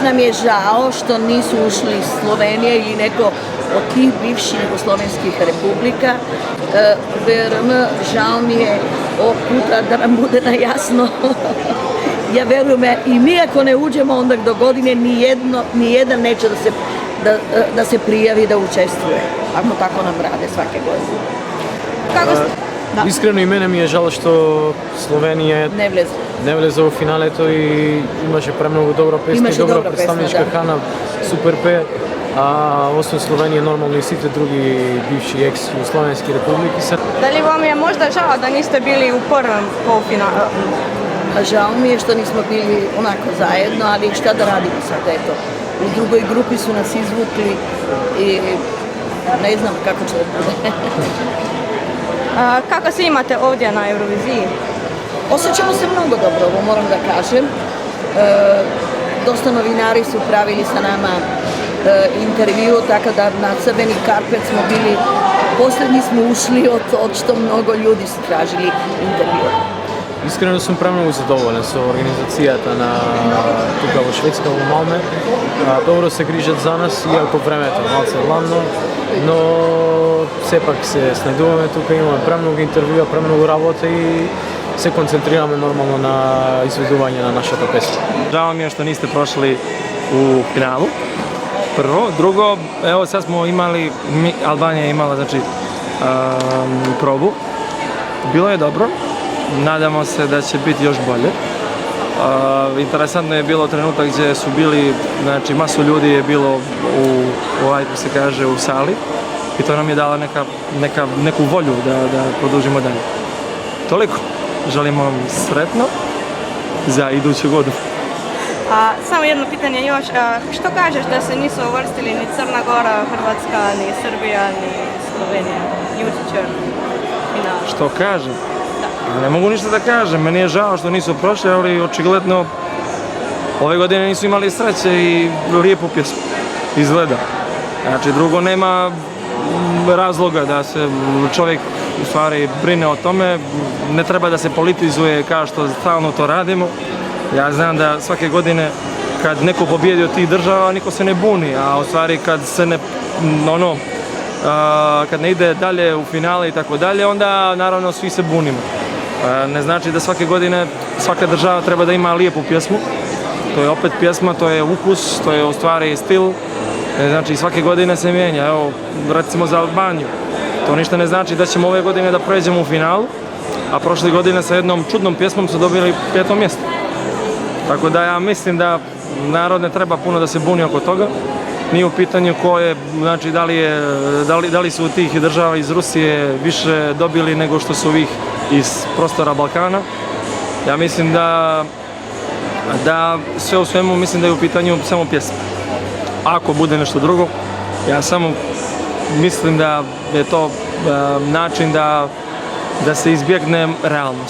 nam je žao što nisu ušli Slovenija ili neko od tih bivših jugoslovenskih republika. VRM, žao mi je ovog puta da nam bude na jasno. Ja verujem, i mi ako ne uđemo onda do godine nijedan neće da se prijavi da učestvuje, ako tako nam rade svake godine. Iskreno i mene mi je žalo što Slovenija ne vleze u finaleto i imaše premnogo dobro pesmi, dobra predstavnička Hana, super pe, a osim Slovenije normalno i svi drugi bivši ex-Jugoslovenski republiki. Da li vam je možda žao da niste bili u prvom polufinalu? Žao mi je što nismo bili onako zajedno, ali šta da radimo sad, eto. U drugoj grupi su nas izvukli i ne znam kako će da bude. Kako se imate ovdje na Euroviziji? Osjećamo se mnogo dobro, ovo moram da kažem. Dosta novinari su pravili sa nama intervju, tako da na crveni karpet smo bili, posljednji smo ušli od što mnogo ljudi su tražili intervju. Iskreno sam premnogo zadovoljan sa organizacijata тука во Шведска, во Малме. Dobro se грижат за нас, иако времето е малце ладно, но все пак се снайдуваме тука, имаме премногу интервјуа, премногу работа и се концентрираме нормално на изведување на нашата песна. Žao mi je što niste prošli u finalu. Prvo, drugo, evo sad smo imali, Albanija je imala znači probu. Bilo je dobro. Nadamo se da će biti još bolje. Interesantno je bilo trenutak gdje su bili, znači masu ljudi je bilo kako se kaže, u sali i to nam je dalo neku volju da produžimo dalje. Toliko. Želimo vam sretno za iduću godinu. Samo jedno pitanje još, što kažeš da se nisu uvrstili ni Crna Gora, Hrvatska, ni Srbija, ni Slovenija, ni u finalu? Što kažem? Ne mogu ništa da kažem, meni je žao što nisu prošli, ali očigledno ove godine nisu imali sreće i lijepu pjesmu izgleda. Znači drugo, nema razloga da se čovjek u stvari brine o tome, ne treba da se politizuje kao što stalno to radimo. Ja znam da svake godine kad neko pobjedi od tih država niko se ne buni, a u stvari kad se ne kad ne ide dalje u finale i tako dalje, onda naravno svi se bunimo. Ne znači da svake godine svaka država treba da ima lijepu pjesmu. To je opet pjesma, to je ukus, to je u stvari stil. Znači svake godine se mijenja. Evo, recimo za Albaniju. To ništa ne znači da ćemo ove godine da pređemo u finalu, a prošle godine sa jednom čudnom pjesmom su dobili 5. mjesto. Tako da ja mislim da narod ne treba puno da se buni oko toga. Nije u pitanju ko je, znači da li su tih država iz Rusije više dobili nego što su ovih iz prostora Balkana. Ja mislim da sve u svemu mislim da je u pitanju samo pjesma. Ako bude nešto drugo, ja samo mislim da je to način da se izbjegne realnost.